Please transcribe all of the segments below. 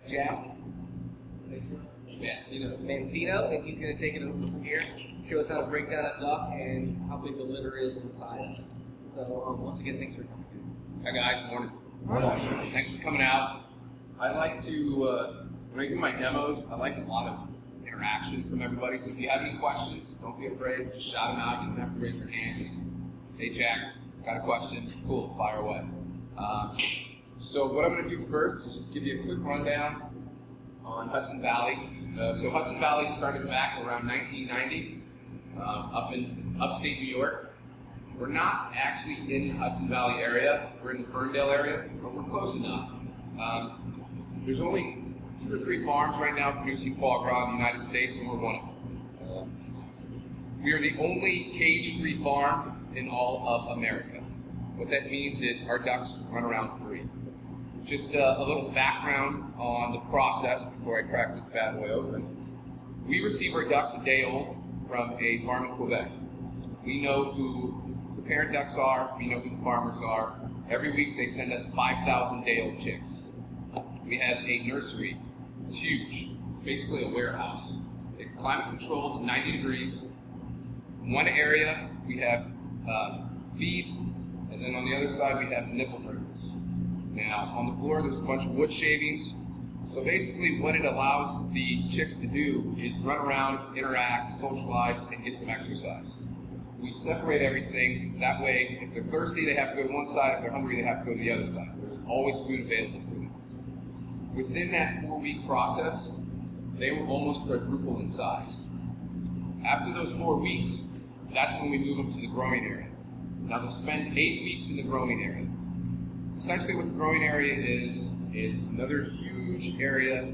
Jack Mancino, and he's going to take it over from here, show us how to break down a duck and how big the liver is inside. So once again, thanks for coming. Hi guys, morning. Morning. Thanks for coming out. I like to, when I do my demos, I like a lot of interaction from everybody. So if you have any questions, don't be afraid. Just shout them out. You don't have to raise your hand. Just, hey Jack, got a question? Cool, fire away. So what I'm going to do first is just give you a quick rundown on Hudson Valley. So Hudson Valley started back around 1990 up in upstate New York. We're not actually in the Hudson Valley area. We're in the Ferndale area, but we're close enough. There's only 2 or 3 farms right now producing foie gras in the United States, and we're one of them. We are the only cage-free farm in all of America. What that means is our ducks run around free. Just a little background on the process before I crack this bad boy open. We receive our ducks a day old from a farm in Quebec. We know who the parent ducks are, we know who the farmers are. Every week they send us 5,000 day-old chicks. We have a nursery. It's huge. It's basically a warehouse. It's climate controlled to 90 degrees. In one area we have feed, and then on the other side we have nipple drinkers. Now, on the floor there's a bunch of wood shavings. So basically what it allows the chicks to do is run around, interact, socialize, and get some exercise. We separate everything. That way, if they're thirsty, they have to go to one side. If they're hungry, they have to go to the other side. There's always food available for them. Within that 4-week process, they will almost quadruple in size. After those 4 weeks, that's when we move them to the growing area. Now they'll spend 8 weeks in the growing area. Essentially what the growing area is another huge area,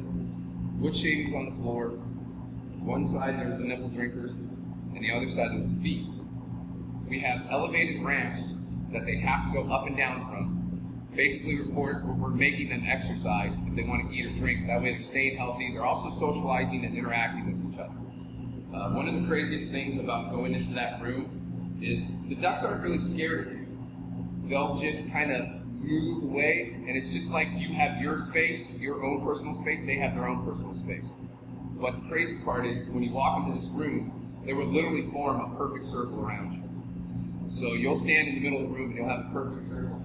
wood shavings on the floor. One side there's the nipple drinkers, and the other side there's the feed. We have elevated ramps that they have to go up and down from. Basically, we're making them exercise if they want to eat or drink. That way they're staying healthy. They're also socializing and interacting with each other. One of the craziest things about going into that room is the ducks aren't really scared of you. They'll just kind of move away, and it's just like you have your space, your own personal space, they have their own personal space. But the crazy part is when you walk into this room, they will literally form a perfect circle around you. So you'll stand in the middle of the room and you'll have a perfect circle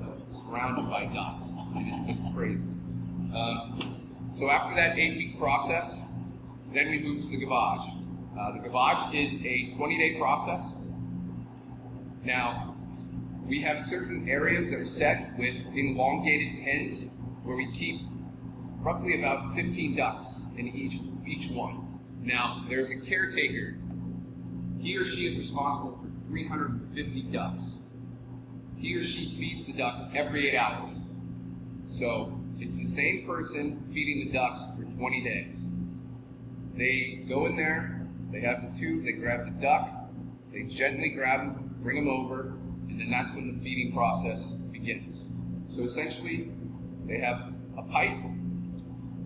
surrounded by ducks. It's crazy. So after that 8-week process, then we move to the gavage. The gavage is a 20-day process. Now, we have certain areas that are set with elongated pens where we keep roughly about 15 ducks in each one. Now, there's a caretaker. He or she is responsible for 350 ducks. He or she feeds the ducks every 8 hours. So it's the same person feeding the ducks for 20 days. They go in there, they have the tube, they grab the duck, they gently grab him, bring him over, and then that's when the feeding process begins. So essentially, they have a pipe,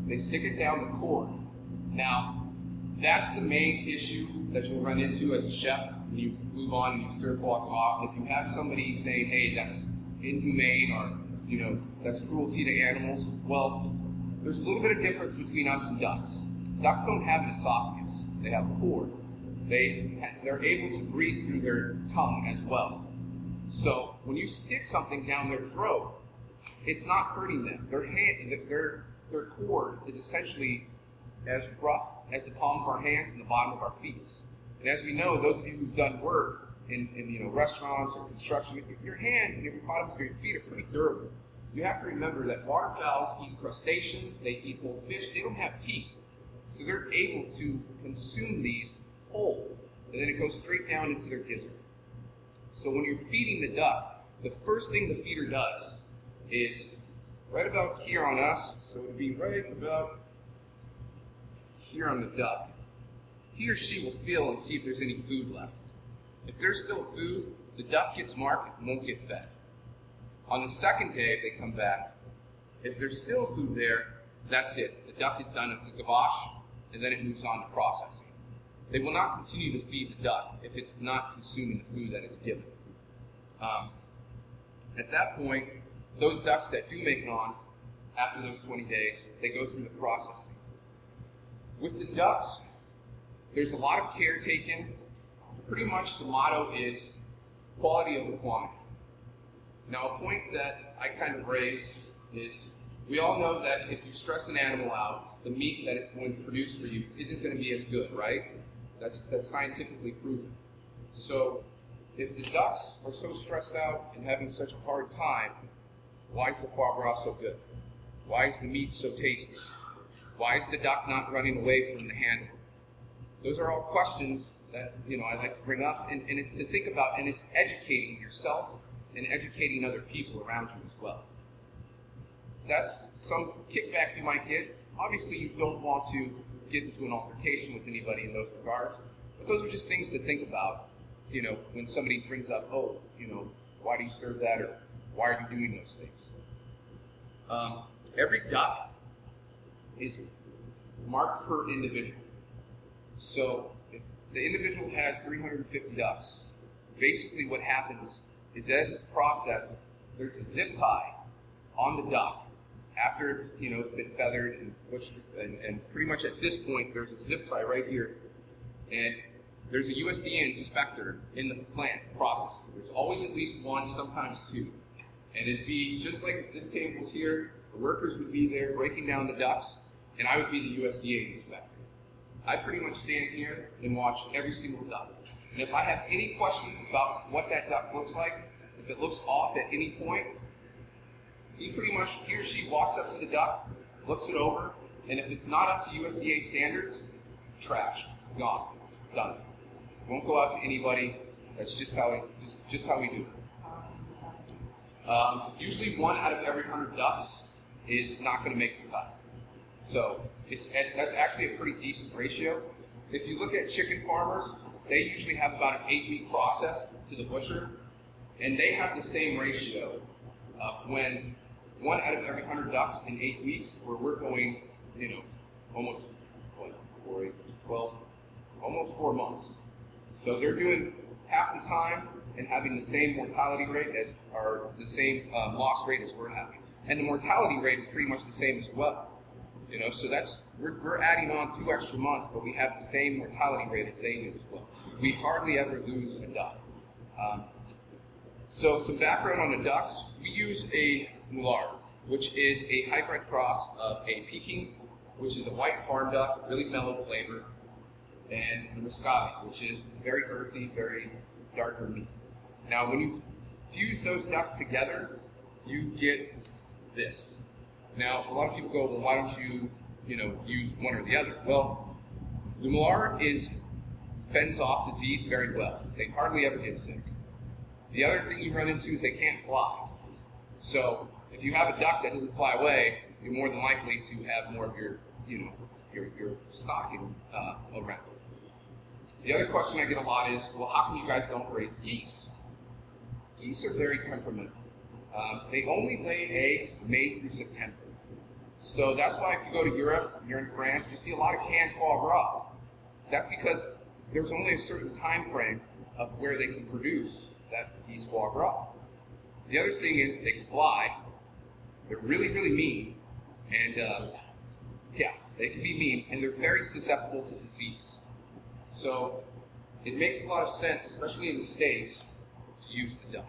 they stick it down the cord. Now, that's the main issue that you'll run into as a chef when you move on and you serve foie gras. If you have somebody saying, hey, that's inhumane or, that's cruelty to animals, well, there's a little bit of difference between us and ducks. Ducks don't have an esophagus. They have a cord. They're able to breathe through their tongue as well. So when you stick something down their throat, it's not hurting them. Their cord is essentially as rough as the palm of our hands and the bottom of our feet. And as we know, those of you who've done work in restaurants or construction, your hands and your bottoms of your feet are pretty durable. You have to remember that waterfowls eat crustaceans, they eat whole fish, they don't have teeth. So they're able to consume these whole, and then it goes straight down into their gizzard. So when you're feeding the duck, the first thing the feeder does is right about here on us, so it would be right about here on the duck. He or she will feel and see if there's any food left. If there's still food, the duck gets marked and won't get fed. On the second day, if they come back, if there's still food there, that's it. The duck is done at the gavage, and then it moves on to processing. They will not continue to feed the duck if it's not consuming the food that it's given. At that point, those ducks that do make it on after those 20 days, they go through the processing. With the ducks, there's a lot of care taken. Pretty much the motto is quality over quantity. Now, a point that I kind of raise is we all know that if you stress an animal out, the meat that it's going to produce for you isn't going to be as good, right? That's scientifically proven. So if the ducks are so stressed out and having such a hard time, why is the foie gras so good? Why is the meat so tasty? Why is the duck not running away from the handle? Those are all questions that I like to bring up, and it's to think about, and it's educating yourself and educating other people around you as well. That's some kickback you might get. Obviously, you don't want to get into an altercation with anybody in those regards, but those are just things to think about, when somebody brings up, why do you serve that, or why are you doing those things? Every duck is marked per individual. So if the individual has 350 ducks, basically what happens is as it's processed, there's a zip tie on the duck after it's been feathered and butchered, and pretty much at this point there's a zip tie right here, and there's a USDA inspector in the plant processing. There's always at least one, sometimes two, and it'd be just like if this table was here, the workers would be there breaking down the ducks, and I would be the USDA inspector. I pretty much stand here and watch every single duck. And if I have any questions about what that duck looks like, if it looks off at any point, he or she walks up to the duck, looks it over, and if it's not up to USDA standards, trashed, gone, done. Won't go out to anybody. That's just how we do it. Usually 1 out of every 100 ducks is not going to make the cut. So that's actually a pretty decent ratio. If you look at chicken farmers, they usually have about an 8-week process to the butcher, and they have the same ratio of when 1 out of every 100 ducks in 8 weeks, where we're going, almost 4 months. So they're doing half the time and having the same mortality rate the same loss rate as we're having. And the mortality rate is pretty much the same as well. So we're adding on 2 extra months, but we have the same mortality rate as they do as well. We hardly ever lose a duck. So some background on the ducks. We use a Mullard, which is a hybrid cross of a Peking, which is a white farm duck, really mellow flavor, and the Muscovy, which is very earthy, very darker meat. Now, when you fuse those ducks together, you get this. Now, a lot of people go, well, why don't you, use one or the other? Well, the Mullard fends off disease very well. They hardly ever get sick. The other thing you run into is they can't fly. So, if you have a duck that doesn't fly away, you're more than likely to have more of your stock around. The other question I get a lot is, well, how come you guys don't raise geese? Geese are very temperamental. They only lay eggs May through September. So that's why if you go to Europe, you're in France, you see a lot of canned foie gras. That's because there's only a certain time frame of where they can produce that geese foie gras. The other thing is they can fly. They're really, really mean. And they can be mean, and they're very susceptible to disease. So it makes a lot of sense, especially in the States, to use the duck.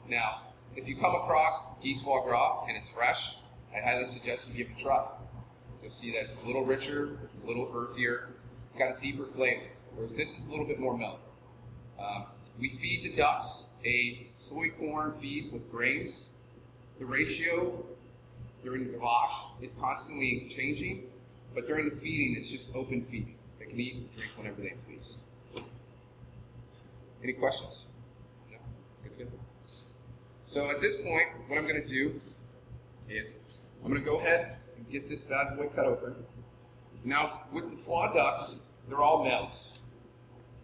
Now, if you come across geese foie gras and it's fresh, I highly suggest you give it a try. You'll see that it's a little richer, it's a little earthier, it's got a deeper flavor, whereas this is a little bit more mellow. We feed the ducks a soy corn feed with grains. The ratio during the gavage is constantly changing, but during the feeding, it's just open feeding. They can eat and drink whenever they please. Any questions? No? Good. So at this point, what I'm going to do is I'm going to go ahead and get this bad boy cut open. Now, with the foie ducks, they're all males.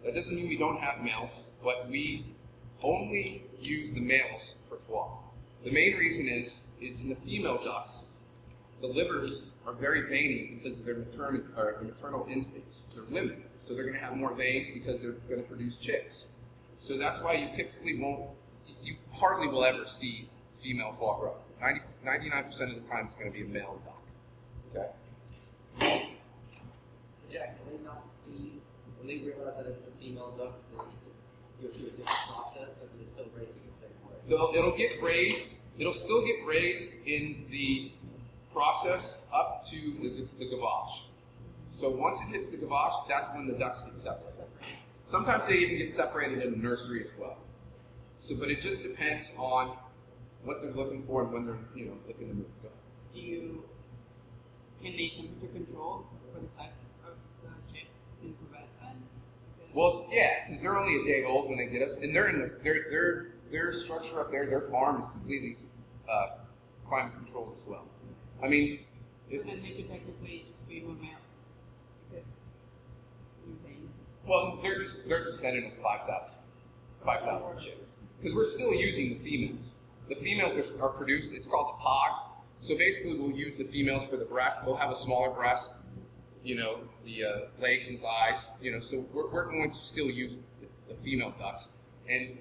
That doesn't mean we don't have males, but we only use the males for foie. The main reason is in the female ducks, the livers are very veiny because of their maternal instincts. They're women, so they're going to have more veins because they're going to produce chicks. So that's why you hardly will ever see female foie gras. 99% of the time it's going to be a male duck. Okay. Jack, can they not feed, when they realize that it's a female duck, they go through a different process, or they're still raising the same way? So it'll get raised, it'll still get raised in the process up to the gavage. So once it hits the gavage, that's when the ducks get separated. Sometimes they even get separated in the nursery as well. So, but it just depends on what they're looking for and when they're, looking to move. Can they temperature control for the type of chick and prevent that? Well, yeah, because they're only a day old when they get us, and they're in their structure up there, their farm is completely climate controlled as well. I mean, So then they could technically be more male. Well, they're just sending us 5,000 chicks because we're still using the females. The females are produced. It's called the pod. So basically, we'll use the females for the breast. They'll have a smaller breast, the legs and thighs. So we're going to still use the female ducks, and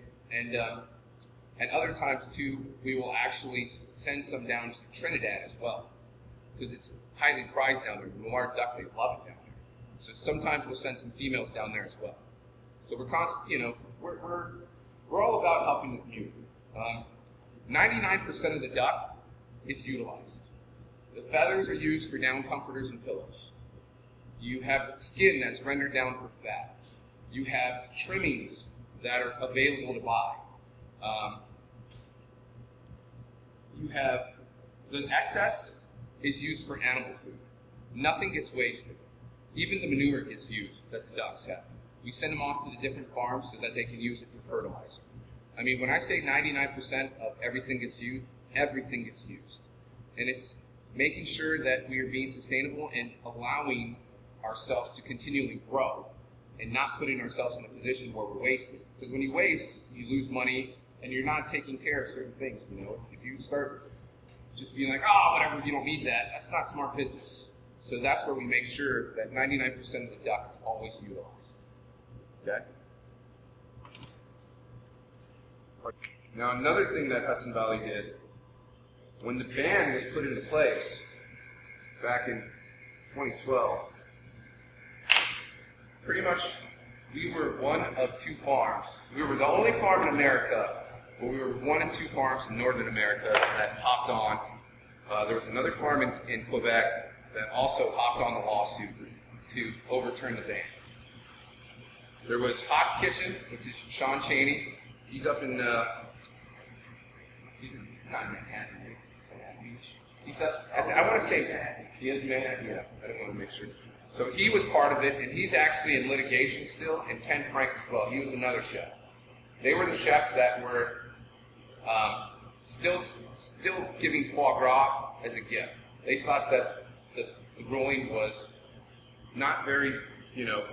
other times too, we will actually send some down to Trinidad as well because it's highly prized down there. The noir duck, they love it down there. So sometimes we'll send some females down there as well. So we're all about helping the community. 99% of the duck is utilized. The feathers are used for down comforters and pillows. You have the skin that's rendered down for fat. You have trimmings that are available to buy. You have the excess is used for animal food. Nothing gets wasted. Even the manure gets used that the ducks have. We send them off to the different farms so that they can use it for fertilizer. I mean, when I say 99% of everything gets used, everything gets used. And it's making sure that we are being sustainable and allowing ourselves to continually grow and not putting ourselves in a position where we're wasting. Because when you waste, you lose money and you're not taking care of certain things. If you start just being like, whatever, you don't need that, that's not smart business. So that's where we make sure that 99% of the duck is always utilized. Okay? Now another thing that Hudson Valley did, when the ban was put into place back in 2012, pretty much we were one of two farms. We were the only farm in America, but we were one of two farms in Northern America that hopped on. There was another farm in Quebec that also hopped on the lawsuit to overturn the ban. There was Hot's Kitchen, which is Sean Chaney. He's up in, he's not in Manhattan, Manhattan Beach. He's up, I want to say Manhattan. He is in Manhattan? Yeah, I didn't want to make sure. So he was part of it, and he's actually in litigation still, and Ken Frank as well. He was another chef. They were the chefs that were still giving foie gras as a gift. They thought that the ruling was not very,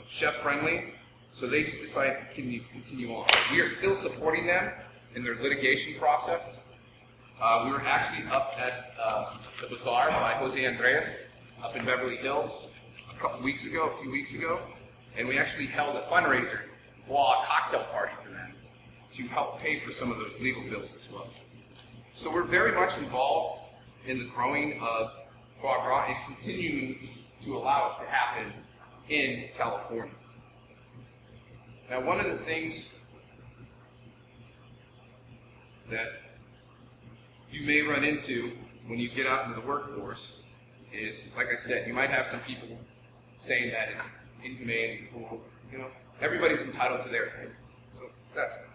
chef friendly, so they just decided to continue on. We are still supporting them in their litigation process. We were actually up at the Bazaar by Jose Andres up in Beverly Hills a few weeks ago, and we actually held a fundraiser, foie cocktail party for them to help pay for some of those legal bills as well. So we're very much involved in the growing of foie gras and continuing to allow it to happen in California. Now, one of the things that you may run into when you get out into the workforce is, like I said, you might have some people saying that it's inhumane and cruel. Everybody's entitled to their opinion. So that's it.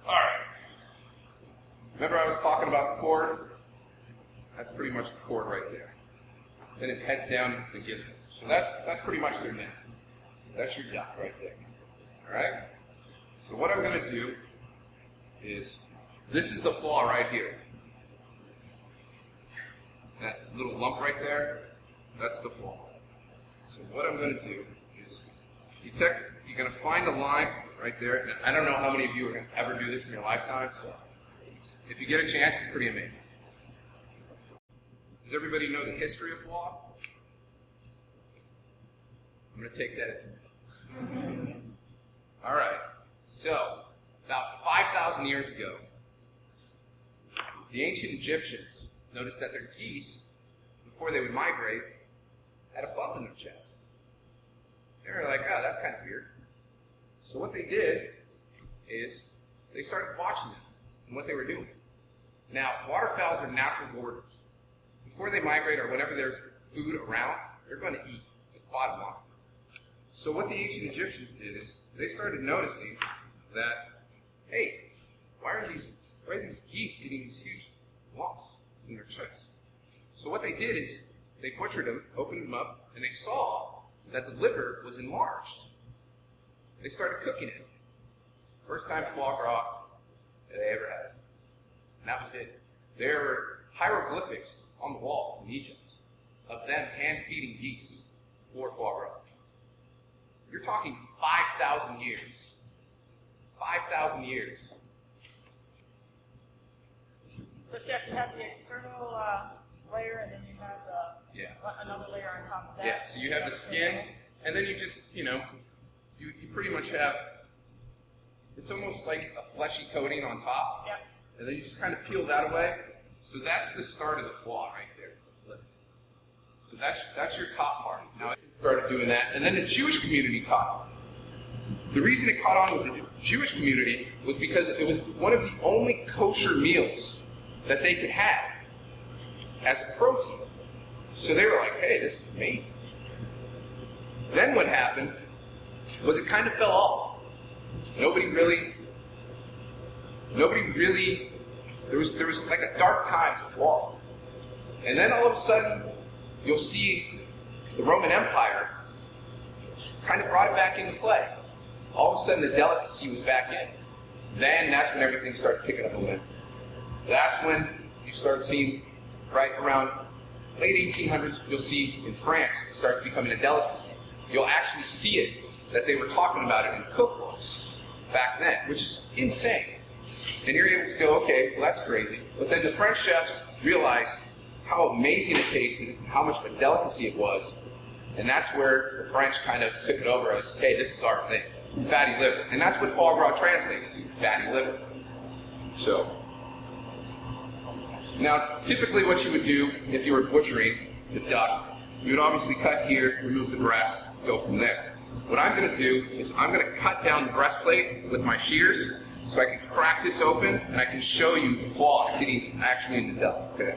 All right. Remember I was talking about the cord? That's pretty much the cord right there. Then it heads down into the gizzard. So that's pretty much their neck. That's your duck right there. All right? So what I'm going to do is, this is the flaw right here. That little lump right there, that's the flaw. So what I'm going to do is, you're going to find a line right there. And I don't know how many of you are going to ever do this in your lifetime, so if you get a chance, it's pretty amazing. Does everybody know the history of flaw? I'm going to take that as a all right. So, about 5,000 years ago, the ancient Egyptians noticed that their geese, before they would migrate, had a bump in their chest. They were like, oh, that's kind of weird. So what they did is they started watching them and what they were doing. Now, waterfowls are natural gorgers. Before they migrate or whenever there's food around, they're going to eat. It's bottom line. So what the ancient Egyptians did is they started noticing that, hey, why are these geese getting these huge lumps in their chest? So what they did is they butchered them, opened them up, and they saw that the liver was enlarged. They started cooking it. First time foie gras that they ever had. And that was it. There were hieroglyphics on the walls in Egypt of them hand-feeding geese for foie gras. You're talking 5,000 years. 5,000 years. So chef, you have the external layer, and then you have another layer on top of that. Yeah, so you have the skin, and then you just, you pretty much have, it's almost like a fleshy coating on top. Yep. And then you just kind of peel that away. So that's the start of the foie right there. So that's your top part. Now I started doing that, and then the Jewish community caught on. The reason it caught on with the Jewish community was because it was one of the only kosher meals that they could have as a protein. So they were like, hey, this is amazing. Then what happened was it kind of fell off. Nobody really, there was like a dark time of foie. And then all of a sudden, you'll see the Roman Empire kind of brought it back into play. All of a sudden, the delicacy was back in. Then that's when everything started picking up momentum. That's when you start seeing, right around late 1800s, you'll see in France, it starts becoming a delicacy. You'll actually see it, that they were talking about it in cookbooks back then, which is insane. And you're able to go, okay, well that's crazy. But then the French chefs realized how amazing it tasted, how much of a delicacy it was, and that's where the French kind of took it over as, hey, this is our thing, fatty liver. And that's what foie gras translates to, fatty liver. So, now typically what you would do if you were butchering the duck, you would obviously cut here, remove the breast, go from there. What I'm going to do is I'm going to cut down the breastplate with my shears so I can crack this open and I can show you the foie sitting actually in the duck. Okay.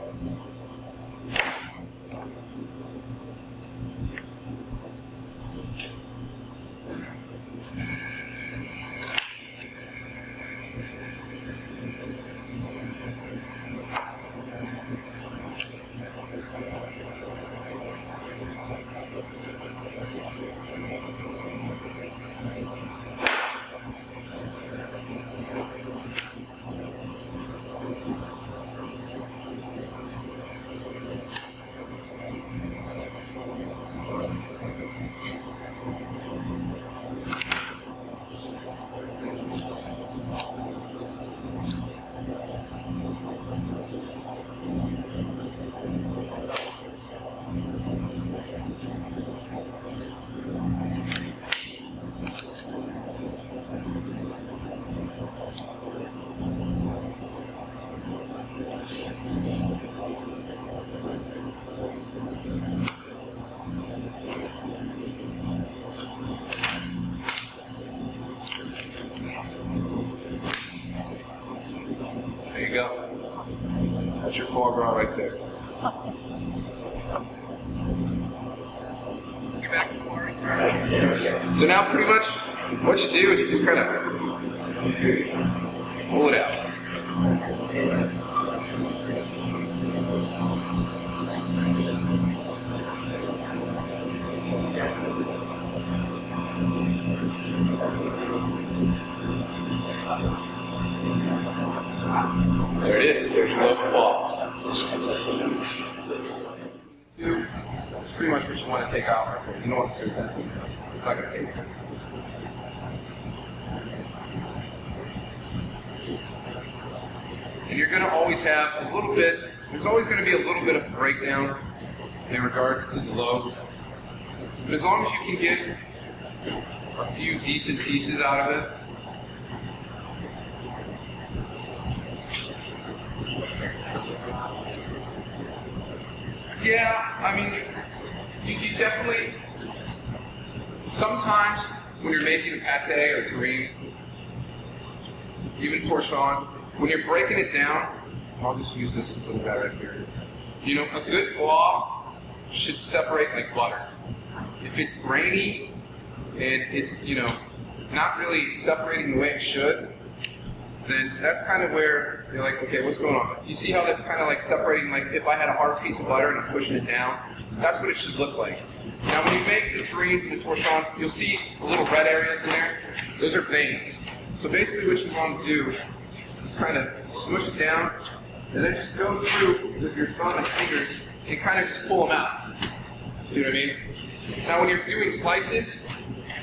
There you go. That's your foie gras right there. So now pretty much what you do is you just kind of pull it out. There it is. There's no foie. That's pretty much what you want to take out right there. You don't want to serve that. It's not going to taste good. And you're going to always have a little bit, there's always going to be a little bit of a breakdown in regards to the load. But as long as you can get a few decent pieces out of it, Yeah, I mean, you definitely, sometimes when you're making a pate or terrine, even torchon, when you're breaking it down, I'll just use this little guy right here. You know, a good foie should separate like butter. If it's grainy and it's, you know, not really separating the way it should, then that's kind of where you're like, okay, what's going on? You see how that's kind of like separating, like if I had a hard piece of butter and I'm pushing it down, that's what it should look like. Now when you make the terrines and the torchons, you'll see the little red areas in there. Those are veins. So basically what you want to do is kind of smush it down and then just go through with your thumb and fingers and kind of just pull them out. See what I mean? Now when you're doing slices,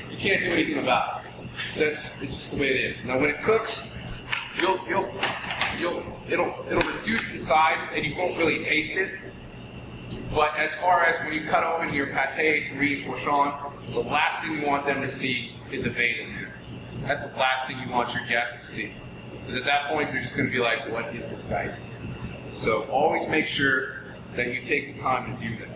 you can't do anything about it. It's just the way it is. Now when it cooks, it'll reduce in size and you won't really taste it. But as far as when you cut open your pate, terrine, torchon, the last thing you want them to see is a vein in there. That's the last thing you want your guests to see. Because at that point, they're just going to be like, what is this guy doing? So always make sure that you take the time to do that.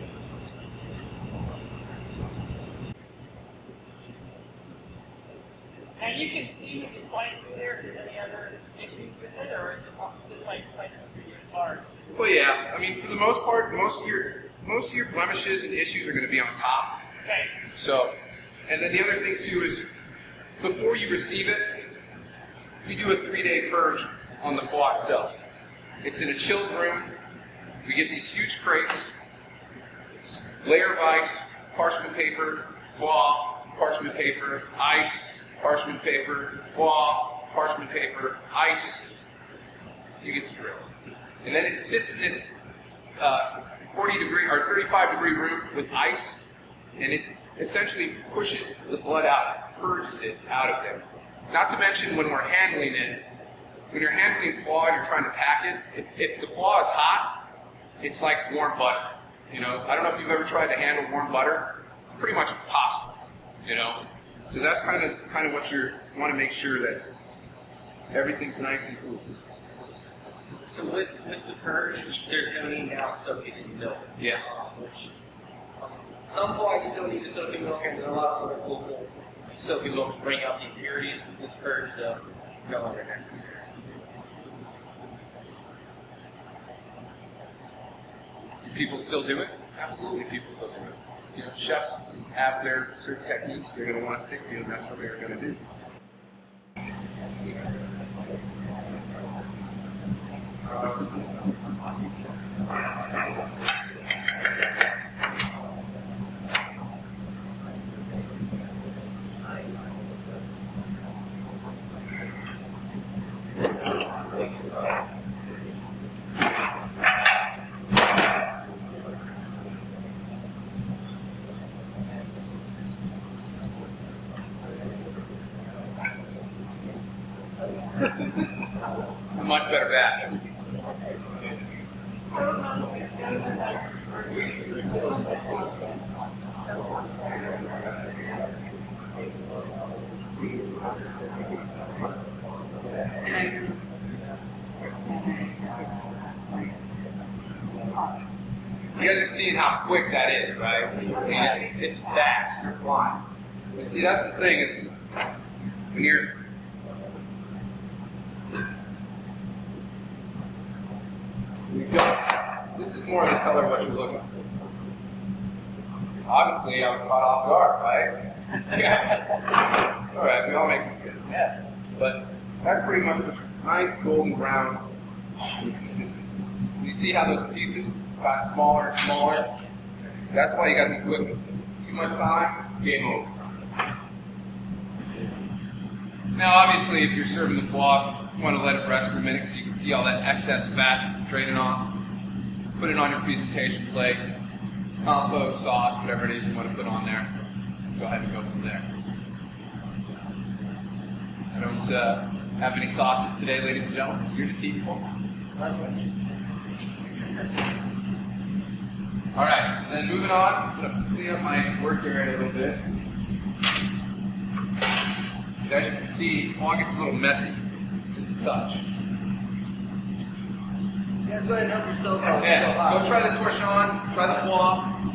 And you can see with the slice through there if there's any other issues with it, or is it just like slicing through your card? Well, yeah. I mean, for the most part, most of your blemishes and issues are going to be on top. Okay. So, and then the other thing too is, before you receive it, we do a 3-day purge on the foie itself. It's in a chilled room. We get these huge crates, layer of ice, parchment paper, foie, parchment paper, ice, parchment paper, foie, parchment paper, ice. You get the drill. And then it sits in this 40-degree or 35-degree room with ice, and it essentially pushes the blood out, purges it out of there. Not to mention when we're handling it, when you're handling foie and you're trying to pack it, if the foie is hot, it's like warm butter. You know, I don't know if you've ever tried to handle warm butter. Pretty much impossible. You know, so that's kind of what you want to make sure that everything's nice and cool. So with the purge, there's no need now soak it in milk. Yeah. Which some foie you still need to soak in milk, and there are a lot of other food soak in milk to bring out the impurities. With this purge, though, it's no longer necessary. Do people still do it? Absolutely, people still do it. You know, chefs have their certain techniques they're going to want to stick to, and that's what they're going to do. A much better batch. You guys are seeing how quick that is, right? I mean, it's fast. You're flying. But see, that's the thing is when you're this is more of the color of what you're looking for. Obviously, I was caught off guard, right? Yeah. All right, we all make mistakes. Yeah. But that's pretty much what nice golden brown with consistency. You see how those pieces got smaller and smaller? That's why you got to be quick with it. Too much time, game over. Now, obviously, if you're serving the foie, you want to let it rest for a minute because you can see all that excess fat draining off. Put it on your presentation plate, compote, sauce, whatever it is you want to put on there. Go ahead and go from there. I don't have any sauces today, ladies and gentlemen, so you're just eating for me. Congratulations. All right, so then moving on, I'm going to clean up my work area a little bit. As you can see, foie gets a little messy, just a touch. guys go ahead and help yourself out. Yeah, go try the torchon, try the foie.